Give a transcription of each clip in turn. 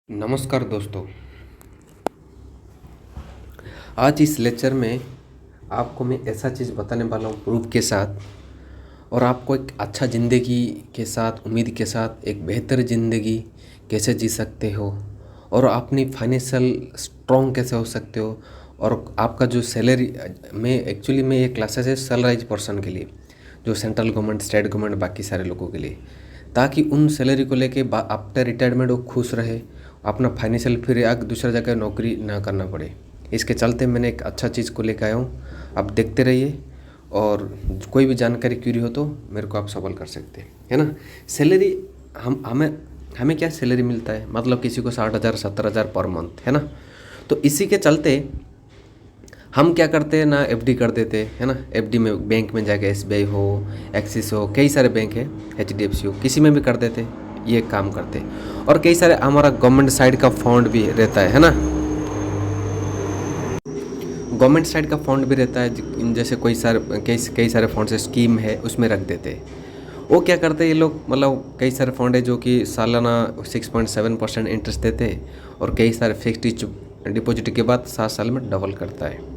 नमस्कार दोस्तों। आज इस लेक्चर में आपको मैं ऐसा चीज़ बताने वाला हूँ प्रूफ के साथ, और आपको एक अच्छा ज़िंदगी के साथ, उम्मीद के साथ एक बेहतर ज़िंदगी कैसे जी सकते हो, और अपनी फाइनेंशियल स्ट्रॉन्ग कैसे हो सकते हो। और आपका जो सैलरी में एक्चुअली में ये क्लासेस है सैलराइज पर्सन के लिए, जो सेंट्रल गवर्नमेंट, स्टेट गवर्नमेंट, बाकी सारे लोगों के लिए, ताकि उन सैलरी को लेके आफ्टर रिटायरमेंट वो खुश रहे, अपना फाइनेंशियल फिर आग दूसरा जगह नौकरी ना करना पड़े। इसके चलते मैंने एक अच्छा चीज़ को लेकर आया हूँ। आप देखते रहिए, और कोई भी जानकारी क्यूरी हो तो मेरे को आप सवाल कर सकते हैं, है ना। सैलरी हमें हमें क्या सैलरी मिलता है, मतलब किसी को 60,000 70,000 पर मंथ, है ना। तो इसी के चलते हम क्या करते हैं ना, एफडी कर देते हैं, है ना। एफडी में बैंक में जाके एसबीआई हो, एक्सिस हो, कई सारे बैंक है, एचडीएफसी हो, किसी में भी कर देते हैं, ये काम करते हैं। और कई सारे हमारा गवर्नमेंट साइड का फंड भी रहता है ना। गवर्नमेंट साइड का फंड भी रहता है, जैसे कई सारे फंड से स्कीम है, उसमें रख देते हैं। वो क्या करते हैं ये लोग, मतलब कई सारे फंड है जो कि सालाना 6.7% इंटरेस्ट देते हैं, और कई सारे फिक्स्ड डिपॉजिट के बाद 7 साल में डबल करता है।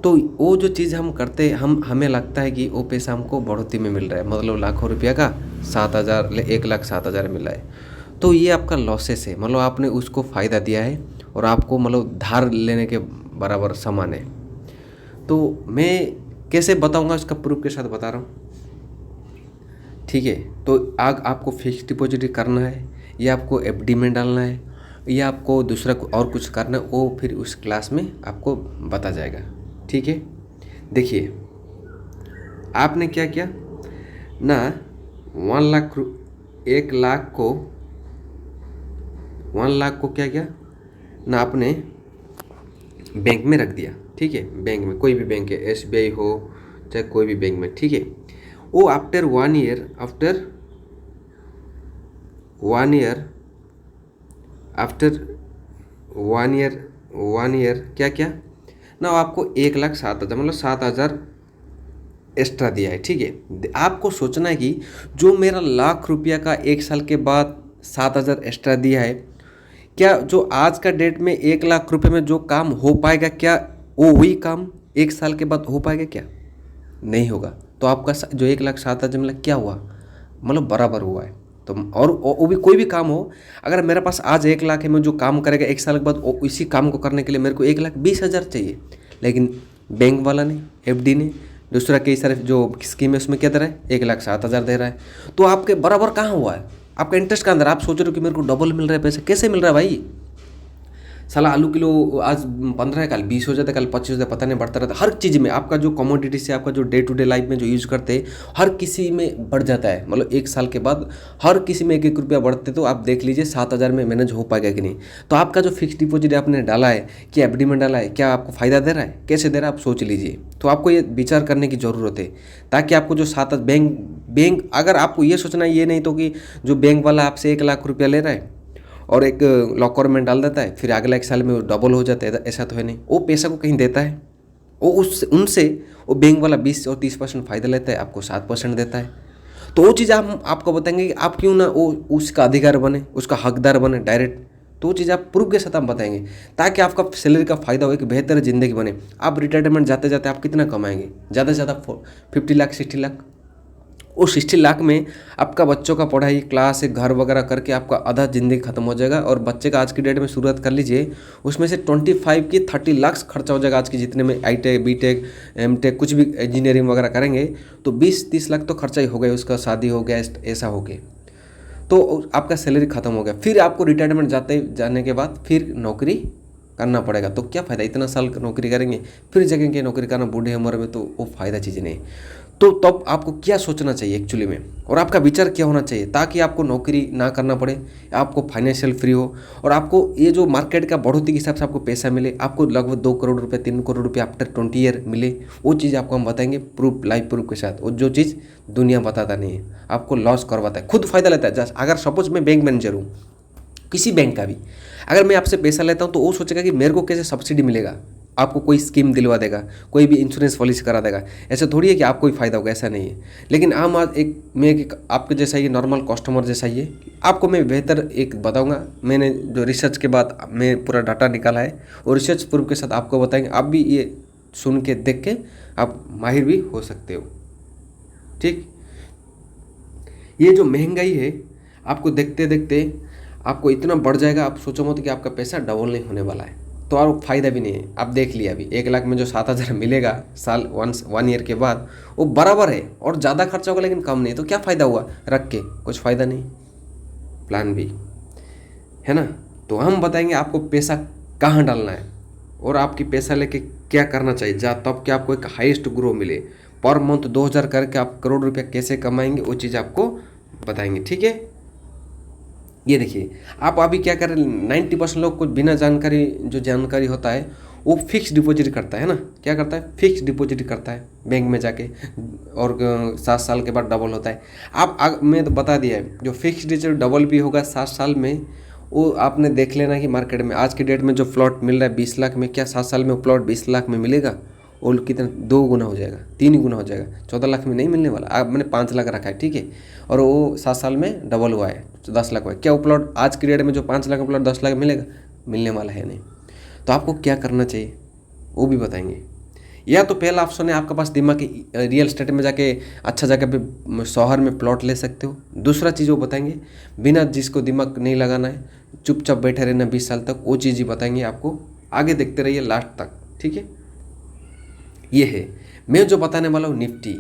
तो वो जो चीज़ हम करते हमें लगता है कि वो पैसा हमको बढ़ोतरी में मिल रहा है, मतलब लाखों रुपया का 7,000 1,07,000 मिला है। तो ये आपका लॉसेस है, मतलब आपने उसको फ़ायदा दिया है, और आपको मतलब धार लेने के बराबर समान है। तो मैं कैसे बताऊंगा, इसका प्रूफ के साथ बता रहा हूँ, ठीक है। तो आपको फिक्स डिपॉजिट करना है, या आपको एफडी में डालना है, या आपको दूसरा और कुछ करना है, वो फिर उस क्लास में आपको बता जाएगा, ठीक है। देखिए, आपने क्या किया ना, 1 लाख को क्या किया ना, आपने बैंक में रख दिया, ठीक है। बैंक में, कोई भी बैंक है, एसबीआई हो चाहे कोई भी बैंक में, ठीक है। वो आफ्टर 1 ईयर क्या क्या ना, आपको 1,07,000 मतलब 7,000 एक्स्ट्रा दिया है, ठीक है। आपको सोचना है कि जो मेरा लाख रुपया का 1 साल के बाद 7,000 एक्स्ट्रा दिया है, क्या जो आज का डेट में 1 लाख रुपए में जो काम हो पाएगा, क्या वो वही काम 1 साल के बाद हो पाएगा? क्या नहीं होगा। तो आपका जो 1,07,000 मतलब क्या हुआ, मतलब बराबर हुआ है। तो और वो भी कोई भी काम हो, अगर मेरे पास आज 1 लाख है, मैं जो काम करेगा 1 साल के बाद इसी काम को करने के लिए मेरे को 1,20,000 चाहिए, लेकिन बैंक वाला ने, एफडी ने, दूसरा कई सारे जो स्कीम है उसमें क्या दे रहा है, 1,07,000 दे रहा है। तो आपके बराबर कहाँ हुआ है, आपका इंटरेस्ट का अंदर। आप सोच रहे हो कि मेरे को डबल मिल रहा है पैसे, कैसे मिल रहा है भाई? साला आलू किलो आज 15 है, कल 20 हो जाता है, कल 25 हो जाता है, पता नहीं, बढ़ता रहता है। हर चीज़ में आपका जो कमोडिटी से आपका जो डे टू डे लाइफ में जो यूज़ करते हैं, हर किसी में बढ़ जाता है। मतलब 1 साल के बाद हर किसी में 1-1 रुपया बढ़ते, तो आप देख लीजिए 7,000 में मैनेज हो पाएगा कि नहीं। तो आपका जो फिक्स डिपॉजिट आपने डाला है, क्या एफडी में डाला है, क्या आपको फ़ायदा दे रहा है, कैसे दे रहा है, आप सोच लीजिए। तो आपको ये विचार करने की ज़रूरत है, ताकि आपको जो बैंक अगर आपको ये सोचना, ये नहीं तो कि जो बैंक वाला आपसे 1 लाख रुपया ले रहा है और एक लॉकर में डाल देता है, फिर अगला 1 साल में वो डबल हो जाता है, ऐसा तो है नहीं। वो पैसा को कहीं देता है, वो उनसे वो बैंक वाला 20 और 30% फ़ायदा लेता है, आपको 7% देता है। तो वो चीज़ हम आपको बताएंगे कि आप क्यों ना वो उसका अधिकार बने, उसका हकदार बने डायरेक्ट। तो वो चीज़ आप प्रूफ के साथ हम बताएंगे, ताकि आपका सैलरी का फ़ायदा हो, एक बेहतर ज़िंदगी बने। आप रिटायरमेंट जाते जाते आप कितना कमाएंगे? ज़्यादा से ज़्यादा 50 लाख 60 लाख। वो 60 लाख में आपका बच्चों का पढ़ाई, क्लास, घर वगैरह करके आपका आधा ज़िंदगी ख़त्म हो जाएगा। और बच्चे का आज की डेट में शुरुआत कर लीजिए, उसमें से 25 की 30 लाख खर्चा हो जाएगा। आज की जितने में आई.टेक, बी.टेक, एम.टेक कुछ भी इंजीनियरिंग वगैरह करेंगे, तो 20-30 लाख तो खर्चा ही हो गया, उसका शादी हो गया, ऐसा हो गया, तो आपका सैलरी ख़त्म हो गया। फिर आपको रिटायरमेंट जाने के बाद फिर नौकरी करना पड़ेगा। तो क्या फ़ायदा, इतना साल नौकरी करेंगे फिर जगेंगे नौकरी करना बूढ़े उम्र में, तो वो फ़ायदा चीज़ नहीं। तो तब आपको क्या सोचना चाहिए एक्चुअली में, और आपका विचार क्या होना चाहिए, ताकि आपको नौकरी ना करना पड़े, आपको फाइनेंशियल फ्री हो, और आपको ये जो मार्केट का बढ़ोतरी के हिसाब से आपको पैसा मिले, आपको लगभग 2 करोड़ रुपये 3 करोड़ रुपये आफ्टर 20 ईयर मिले। वो चीज़ आपको हम बताएंगे प्रूफ, लाइव प्रूफ के साथ। वो जो चीज़ दुनिया बताता नहीं है, आपको लॉस करवाता है, खुद फ़ायदा लेता है। जैसे अगर सपोज मैं बैंक मैनेजर हूँ किसी बैंक का भी, अगर मैं आपसे पैसा लेता हूँ, तो वो सोचेगा कि मेरे को कैसे सब्सिडी मिलेगा, आपको कोई स्कीम दिलवा देगा, कोई भी इंश्योरेंस पॉलिसी करा देगा। ऐसा थोड़ी है कि आपको ही फायदा होगा, ऐसा नहीं है। लेकिन आम आज एक आपके जैसा ही नॉर्मल कस्टमर जैसा ही है, आपको मैं बेहतर एक बताऊंगा। मैंने जो रिसर्च के बाद मैं पूरा डाटा निकाला है और रिसर्च प्रूफ के साथ आपको बताएंगे। आप भी ये सुन के देख के आप माहिर भी हो सकते हो। ठीक, ये जो महंगाई है आपको देखते देखते आपको इतना बढ़ जाएगा, आप सोचो मत कि आपका पैसा डबल नहीं होने वाला है। तो और फायदा भी नहीं है। आप देख लिया अभी 1 लाख में जो 7,000 मिलेगा साल 1 ईयर के बाद, वो बराबर है और ज़्यादा खर्चा होगा लेकिन कम नहीं। तो क्या फ़ायदा हुआ रख के, कुछ फ़ायदा नहीं। प्लान बी है ना। तो हम बताएंगे आपको पैसा कहाँ डालना है और आपकी पैसा लेके क्या करना चाहिए तब कि आपको एक हाईएस्ट ग्रो मिले। पर मंथ 2,000 करके आप करोड़ रुपया कैसे कमाएंगे वो चीज़ आपको बताएंगे। ठीक है, ये देखिए आप अभी क्या कर रहे हैं, 90% लोग को बिना जानकारी, जो जानकारी होता है वो फिक्स डिपॉजिट करता है ना। क्या करता है, फिक्स डिपॉजिट करता है बैंक में जाके, और 7 साल के बाद डबल होता है। मैं तो बता दिया है, जो फिक्स डिपॉजिट डबल भी होगा 7 साल में, वो आपने देख लेना कि मार्केट में आज की डेट में जो प्लॉट मिल रहा है 20 लाख में, क्या 7 साल में प्लॉट 20 लाख में मिलेगा? और कितना 2 गुना हो जाएगा, 3 गुना हो जाएगा, 14 लाख में नहीं मिलने वाला। अब मैंने 5 लाख रखा है, ठीक है, और वो 7 साल में डबल हुआ है तो 10 लाख हुआ है। क्या वो प्लॉट आज की डेट में जो 5 लाख का प्लॉट 10 लाख मिलेगा? मिलने वाला है नहीं। तो आपको क्या करना चाहिए वो भी बताएंगे। या तो पहला ऑप्शन है आपके पास दिमाग की, रियल एस्टेट में जाके अच्छा जगह पे शहर में प्लॉट ले सकते हो। दूसरा चीज़ वो बताएंगे, बिना जिसको दिमाग नहीं लगाना है, चुपचाप बैठे रहना 20 साल तक, वो चीज़ ही बताएंगे आपको। आगे देखते रहिए लास्ट तक, ठीक है। ये है मैं जो बताने वाला हूँ निफ्टी।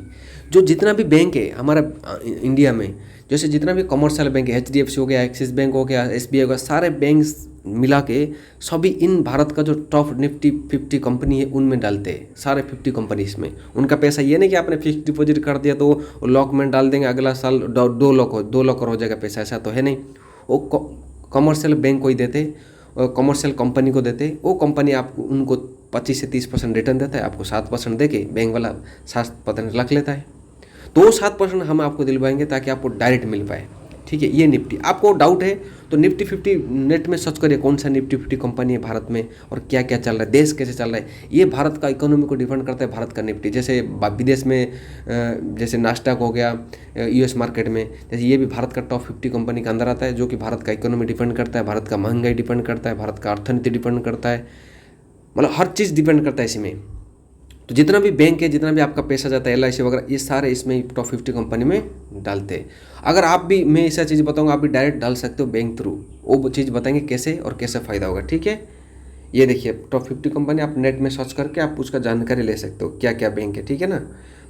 जो जितना भी बैंक है हमारा इंडिया में, जैसे जितना भी कमर्शियल बैंक है, HDFC हो गया, एक्सिस बैंक हो गया, SBI हो गया, सारे बैंक मिला के सभी इन भारत का जो टॉप निफ्टी 50 कंपनी है उनमें डालते हैं। सारे 50 कंपनीज में उनका पैसा ये नहीं कि आपने फिक्स डिपॉजिट कर दिया तो लॉक में डाल देंगे, अगला साल 2 लॉकर हो जाएगा पैसा, ऐसा तो है नहीं। वो कमर्शियल बैंक को ही देते, कमर्शियल कंपनी को देते। वो कंपनी आपको उनको 25 से 30% रिटर्न देता है, आपको 7% दे के बैंक वाला 7% रख लेता है। तो 7% हम आपको दिलवाएंगे ताकि आपको डायरेक्ट मिल पाए, ठीक है। ये निफ्टी, आपको डाउट है तो निफ्टी 50 नेट में सर्च करिए कौन सा निफ्टी 50 कंपनी है भारत में और क्या क्या चल रहा है, देश कैसे चल रहा है। ये भारत का इकोनॉमी को डिपेंड करता है, भारत का निफ्टी। जैसे विदेश में जैसे नास्डॉक हो गया US मार्केट में, जैसे ये भी भारत का टॉप 50 कंपनी के अंदर आता है, जो कि भारत का इकोनॉमी डिपेंड करता है, भारत का महंगाई डिपेंड करता है, भारत का अर्थनीति डिपेंड करता है, मतलब हर चीज़ डिपेंड करता है इसमें। तो जितना भी बैंक है, जितना भी आपका पैसा जाता है, LIC वगैरह, ये सारे इसमें टॉप 50 कंपनी में डालते हैं। अगर आप भी, मैं ऐसा चीज़ बताऊंगा, आप भी डायरेक्ट डाल सकते हो बैंक थ्रू, वो चीज़ बताएंगे कैसे और कैसे फ़ायदा होगा, ठीक है। ये देखिए टॉप 50 कंपनी, आप नेट में सर्च करके आप उसका जानकारी ले सकते हो क्या क्या बैंक है, ठीक है ना।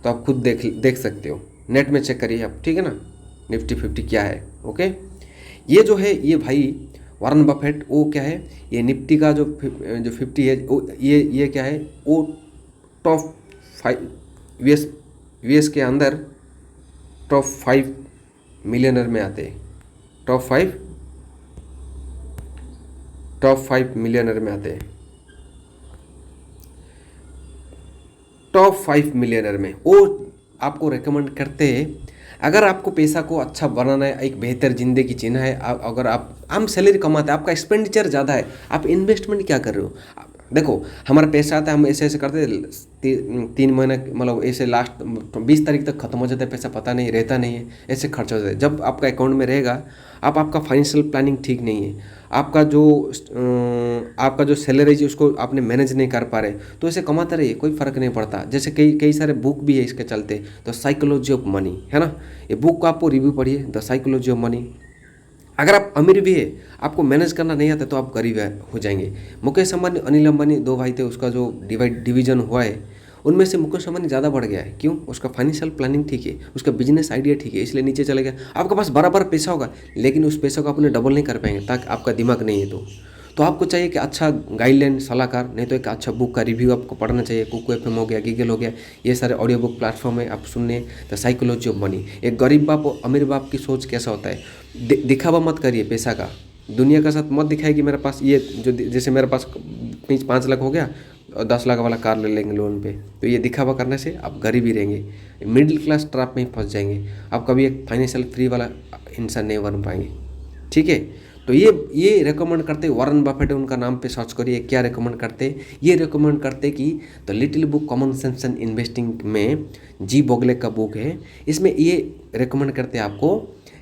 तो आप खुद देख सकते हो, नेट में चेक करिए आप, ठीक है ना, निफ्टी 50 क्या है। ओके, ये जो है ये भाई वॉरेन बफेट, वो क्या है, ये निफ्टी का जो 50 है, वो ये क्या है, वो टॉप 5 यूएस के अंदर टॉप 5 मिलियनर में आते हैं। टॉप 5 मिलियनर में आते हैं, टॉप 5 मिलियनर में। वो आपको रेकमेंड करते हैं अगर आपको पैसा को अच्छा बनाना है, एक बेहतर ज़िंदगी जीना है। अगर आप आम सैलरी कमाते हैं, आपका एक्सपेंडिचर ज़्यादा है, आप इन्वेस्टमेंट क्या कर रहे हो। देखो हमारा पैसा आता है, हम ऐसे करते 3 महीने, मतलब ऐसे लास्ट 20 तारीख तक खत्म हो जाता है पैसा, पता नहीं रहता नहीं है, ऐसे खर्च हो जाता है। जब आपका अकाउंट में रहेगा, आपका फाइनेंशियल प्लानिंग ठीक नहीं है, आपका जो सैलरी है उसको आपने मैनेज नहीं कर पा रहे, तो ऐसे कमाते रहिए, कोई फ़र्क नहीं पड़ता। जैसे कई सारे बुक भी है इसके चलते, द साइकोलॉजी ऑफ मनी, है ना, ये बुक को आपको रिव्यू पढ़िए, द साइकोलॉजी ऑफ मनी। अगर आप अमीर भी है, आपको मैनेज करना नहीं आता तो आप गरीब हो जाएंगे। मुकेश अंबानी, अनिल अंबानी 2 भाई थे, उसका जो डिवीजन हुआ है उनमें से मुकेश अंबानी ज़्यादा बढ़ गया है। क्यों? उसका फाइनेंशियल प्लानिंग ठीक है, उसका बिजनेस आइडिया ठीक है, इसलिए नीचे चले गया। आपके पास बराबर पैसा होगा लेकिन उस पैसा को आपने डबल नहीं कर पाएंगे, ताकि आपका दिमाग नहीं है। तो आपको चाहिए कि अच्छा गाइडलाइन, सलाहकार, नहीं तो एक अच्छा बुक का रिव्यू आपको पढ़ना चाहिए। कुकू FM हो गया, गीगल हो गया, ये सारे ऑडियो बुक प्लेटफॉर्म है, आप सुनने। द साइकोलॉजी ऑफ मनी, एक गरीब बाप और अमीर बाप की सोच कैसा होता है। दिखावा मत करिए पैसा का, दुनिया का साथ मत दिखाए कि मेरे पास ये जो, जैसे मेरे पास 5 लाख हो गया और 10 लाख वाला कार ले लेंगे लोन पे, तो ये दिखावा करने से आप गरीब ही रहेंगे, मिडिल क्लास ट्रैप में ही फंस जाएंगे, आप कभी एक फाइनेंशियल फ्री वाला इंसान नहीं बन पाएंगे, ठीक है। तो ये रेकमेंड करते, वॉरेन बफेट उनका नाम पे सर्च करिए, क्या रेकमेंड करते, ये रेकमेंड करते कि the little book common sense in investing में जी बोगले का बुक है, इसमें ये रेकमेंड करते हैं आपको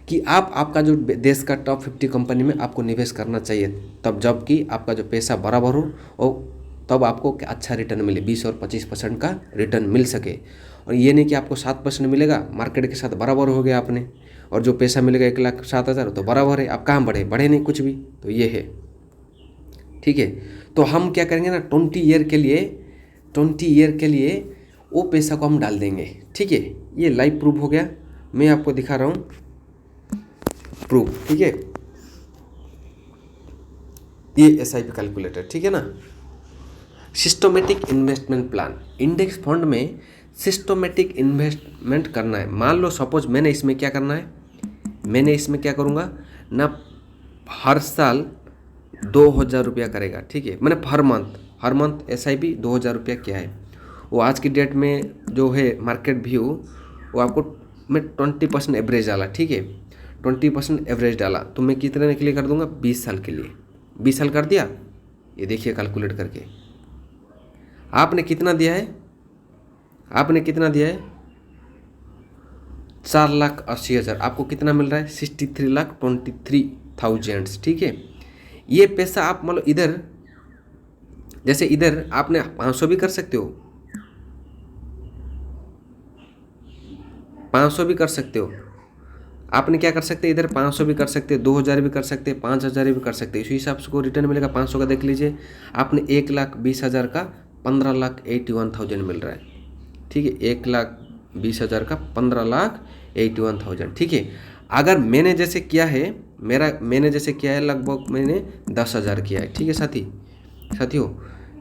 कि आप आपका जो देश का टॉप 50 कंपनी में आपको निवेश करना चाहिए, तब जबकि आपका जो पैसा बराबर हो और तब आपको अच्छा रिटर्न मिले, 20 और 25% का रिटर्न मिल सके। और ये नहीं कि आपको 7% मिलेगा, मार्केट के साथ बराबर हो गया आपने, और जो पैसा मिलेगा 1,07,000 तो बराबर है, आप कहाँ बढ़े नहीं कुछ भी। तो ये है, ठीक है। तो हम क्या करेंगे ना, 20 ईयर के लिए वो पैसा को हम डाल देंगे, ठीक है। ये लाइव प्रूफ हो गया, मैं आपको दिखा रहा हूँ प्रूफ, ठीक है। ये SIP कैलकुलेटर, ठीक है ना। Systematic investment plan, index fund में सिस्टमेटिक इन्वेस्टमेंट करना है। मान लो सपोज मैंने इसमें क्या करना है, मैंने इसमें क्या करूँगा ना, हर साल 2,000 रुपया करेगा, ठीक है। मैंने हर मंथ SIP 2,000 रुपया क्या है, वो आज की डेट में जो है मार्केट व्यू, वो आपको मैं 20% एवरेज डाला, ठीक है। 20% एवरेज डाला तो मैं कितने के लिए कर दूंगा, 20 साल के लिए। 20 साल कर दिया, ये देखिए कैलकुलेट करके आपने कितना दिया है, 4,80,000, आपको कितना मिल रहा है, 63,23,000, ठीक है। ये पैसा आप मान लो इधर, जैसे इधर आपने 500 भी कर सकते हो, 500 भी कर सकते हो, आपने क्या कर सकते हैं, इधर 500 भी कर सकते हैं, 2,000 भी कर सकते हैं, 5,000 भी कर सकते हैं। इसी हिसाब से को रिटर्न मिलेगा। 500 का देख लीजिए, आपने 1,20,000 का 15,81,000 मिल रहा है, ठीक है। 1,20,000 का 15,81,000, ठीक है। अगर मैंने जैसे किया है, मैंने जैसे किया है, लगभग मैंने 10,000 किया है, ठीक है साथियों।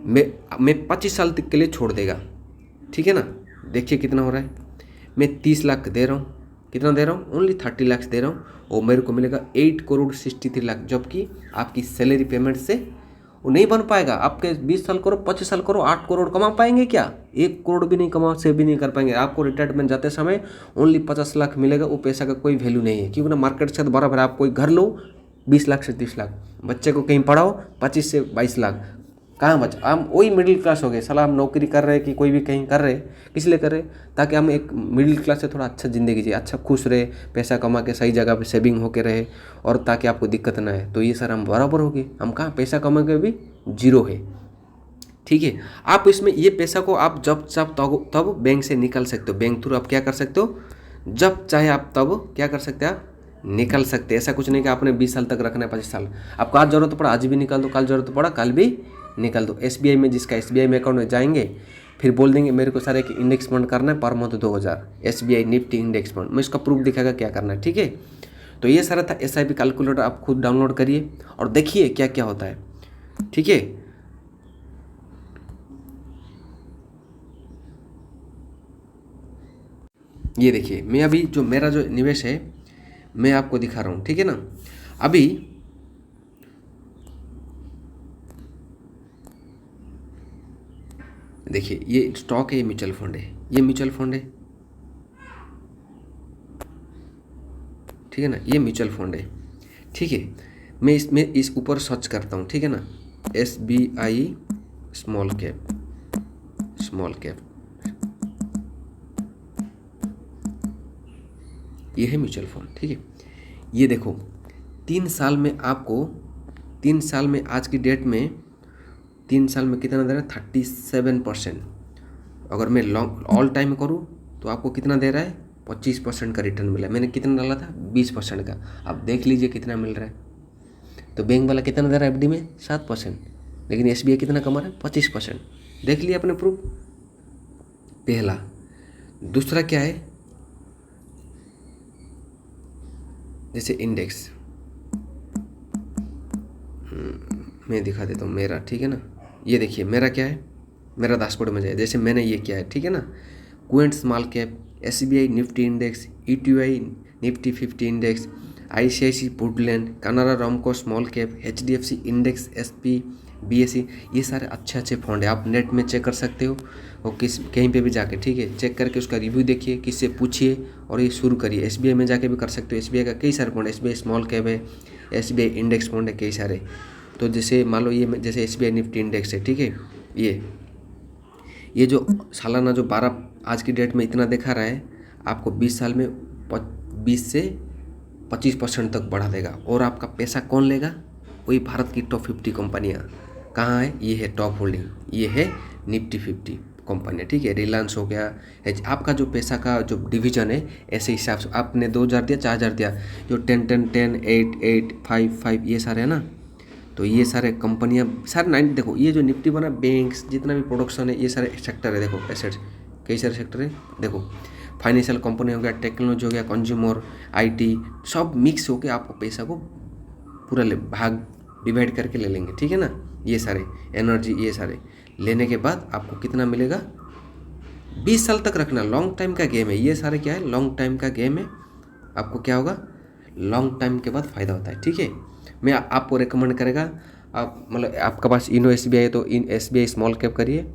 मैं 25 साल तक के लिए छोड़ देगा, ठीक है ना। देखिए कितना हो रहा है, मैं 30 लाख दे रहा हूँ, कितना दे रहा हूँ, ओनली 30 लाख दे रहा हूँ, और मेरे को मिलेगा 8,63 लाख, जबकि आपकी सैलरी पेमेंट से वो नहीं बन पाएगा। आपके 20 साल करो, 25 साल करो, 8 करोड़ कमा पाएंगे क्या, 1 करोड़ भी नहीं कमा, सेव भी नहीं कर पाएंगे। आपको रिटायरमेंट जाते समय ओनली 50 लाख मिलेगा, वो पैसा का कोई वैल्यू नहीं है, क्योंकि ना मार्केट से बराबर। आप कोई घर लो 20 लाख से 30 लाख, बच्चे को कहीं पढ़ाओ 25 से 22 लाख, कहाँ बचा। हम वही मिडिल क्लास हो गए, साला हम नौकरी कर रहे हैं कि कोई भी कहीं कर रहे, किस लिए कर रहे, ताकि हम एक मिडिल क्लास से थोड़ा अच्छा ज़िंदगी जिए, अच्छा खुश रहे, पैसा कमा के सही जगह पे सेविंग होके रहे, और ताकि आपको दिक्कत ना है। तो ये सर हम बराबर हो गए, हम कहाँ पैसा कमा के भी जीरो है, ठीक है। आप इसमें ये पैसा को आप जब तब बैंक से निकाल सकते हो, बैंक थ्रू आप क्या कर सकते हो, जब चाहे आप तब क्या कर सकते हैं, आप निकाल सकते हैं। ऐसा कुछ नहीं कि आपने 20 साल तक रखना है, 25 साल। आपको आज जरूरत पड़ा आज भी निकाल दो, कल जरूरत पड़ा कल भी निकाल दो। SBI में, जिसका SBI में अकाउंट में जाएंगे, फिर बोल देंगे मेरे को सर एक इंडेक्स फंड करना है per month 2,000, SBI Nifty index fund, मैं इसका प्रूफ दिखाएगा क्या करना है, ठीक है। तो ये सारा था SIP कैलकुलेटर, आप खुद डाउनलोड करिए और देखिए क्या क्या होता है, ठीक है। ये देखिए, मैं अभी जो मेरा जो निवेश है मैं आपको दिखा रहा हूँ, ठीक है ना। अभी देखिए, ये स्टॉक है, ये म्यूचुअल फंड है, ये म्यूचुअल फंड है, ठीक है ना, ये म्यूचुअल फंड है, ठीक है। मैं इसमें इस ऊपर सर्च करता हूँ, ठीक है ना, SBI स्मॉल कैप, ये है म्यूचुअल फंड, ठीक है। ये देखो 3 साल में आपको, 3 साल में आज की डेट में 3 साल में कितना दे रहा है, 37%। अगर मैं लॉन्ग ऑल टाइम करूँ तो आपको कितना दे रहा है, 25% का रिटर्न मिला। मैंने कितना डाला था, 20% का। आप देख लीजिए कितना मिल रहा है। तो बैंक वाला कितना दे रहा है FD में, 7%, लेकिन SBI कितना कमा रहा है, 25%। देख लिया अपने प्रूफ, पहला। दूसरा क्या है, जैसे इंडेक्स, मैं दिखा देता हूँ मेरा, ठीक है ना। ये देखिए मेरा क्या है, मेरा डैशबोर्ड में जाए, जैसे मैंने ये किया है, ठीक है ना। Quant small cap, SBI Nifty index, ETI Nifty 50 index, ICICI woodland, Canara Ramco small cap, HDFC index, SP BSE, ये सारे अच्छे फंड है। आप नेट में चेक कर सकते हो, और कहीं पे भी जाके, ठीक है, चेक करके उसका रिव्यू देखिए, किससे पूछिए और ये शुरू करिए। SBI में जाके भी कर सकते हो, SBI का कई सारे फंड, SBI स्मॉल कैप है, SBI इंडेक्स फंड है कई सारे। तो जैसे मान लो ये जैसे SBI निफ्टी इंडेक्स है, ठीक है, ये जो सालाना जो 12 आज की डेट में इतना दिखा रहा है, आपको 20 साल में 20 से 25% तक बढ़ा देगा। और आपका पैसा कौन लेगा? वही भारत की टॉप 50 कंपनियाँ। कहाँ है? ये है टॉप होल्डिंग, ये है निफ्टी 50 कंपनियाँ, ठीक है। रिलायंस हो गया, आपका जो पैसा का जो डिवीजन है, ऐसे हिसाब से आपने 2000 दिया, 4000 दिया, जो 10, 8, 8, 5, ये सारे है ना, तो ये सारे कंपनियां सारे 90, देखो ये जो निफ्टी बना, बैंक्स जितना भी प्रोडक्शन है, ये सारे सेक्टर है, देखो एसेट्स कई सारे सेक्टर है, देखो फाइनेंशियल कंपनी हो गया, टेक्नोलॉजी हो गया, कंज्यूमर, IT, सब मिक्स होके आपको पैसा को पूरा भाग डिवाइड करके ले लेंगे, ठीक है ना। ये सारे एनर्जी, ये सारे लेने के बाद आपको कितना मिलेगा? 20 साल तक रखना, लॉन्ग टाइम का गेम है ये सारे, क्या है, लॉन्ग टाइम का गेम है। आपको क्या होगा? लॉन्ग टाइम के बाद फ़ायदा होता है, ठीक है। मैं आपको रिकमेंड करेगा, आप मतलब आपके पास इनो SBI है तो इन SBI स्मॉल कैप करिए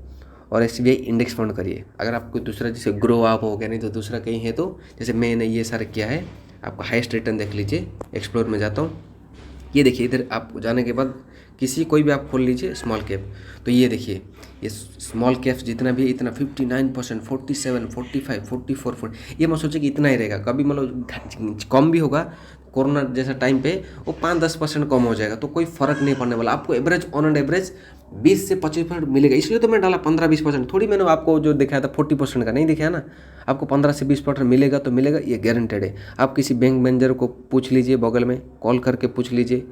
और SBI इंडेक्स फंड करिए। अगर आपको दूसरा जैसे ग्रो आप हो गया, नहीं तो दूसरा कहीं है तो जैसे मैंने ये सारे किया है, आपका हाईएस्ट रिटर्न देख लीजिए। एक्सप्लोर में जाता हूँ, ये देखिए इधर आप जाने के बाद कोई भी आप खोल लीजिए स्मॉल कैप, तो ये देखिए ये स्मॉल कैप्स जितना भी है इतना 59%, 47, 45, 44, ये मैं सोचे कि इतना ही रहेगा। कभी मतलब कम भी होगा, कोरोना जैसा टाइम पे वो 5-10% कम हो जाएगा, तो कोई फ़र्क नहीं पड़ने वाला। आपको एवरेज ऑन एंड एवरेज 20 से 25% मिलेगा। इसलिए तो मैं डाला 15-20%, थोड़ी मैंने आपको जो दिखाया था 40% का नहीं दिखाया ना। आपको 15 से 20% मिलेगा तो मिलेगा, ये गारंटेड है। आप किसी बैंक मैनेजर को पूछ लीजिए, बगल में कॉल करके पूछ लीजिए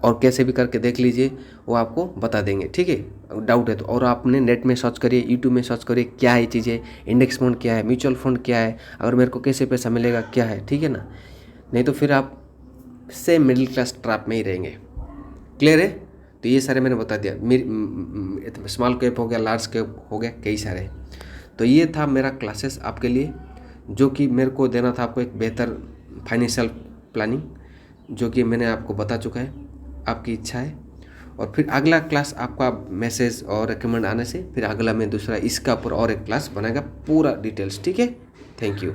और कैसे भी करके देख लीजिए, वो आपको बता देंगे, ठीक है। डाउट है तो और आपने नेट में सर्च करिए, यूट्यूब में सर्च करिए क्या है चीज़ें, इंडेक्स फंड क्या है, म्यूचुअल फंड क्या है, अगर मेरे को कैसे पैसा मिलेगा क्या है, ठीक है ना। नहीं तो फिर आप सेम मिडिल क्लास ट्रैप में ही रहेंगे। क्लियर है? तो ये सारे मैंने बता दिया, स्मॉल कैप हो गया, लार्ज कैप हो गया, कई सारे। तो ये था मेरा क्लासेस आपके लिए, जो कि मेरे को देना था आपको एक बेहतर फाइनेंशियल प्लानिंग, जो कि मैंने आपको बता चुका है। आपकी इच्छा है और फिर अगला क्लास आपका मैसेज और रिकमेंड आने से फिर अगला मैं दूसरा इसका ऊपर और एक क्लास बनाएगा पूरा डिटेल्स, ठीक है। Thank you.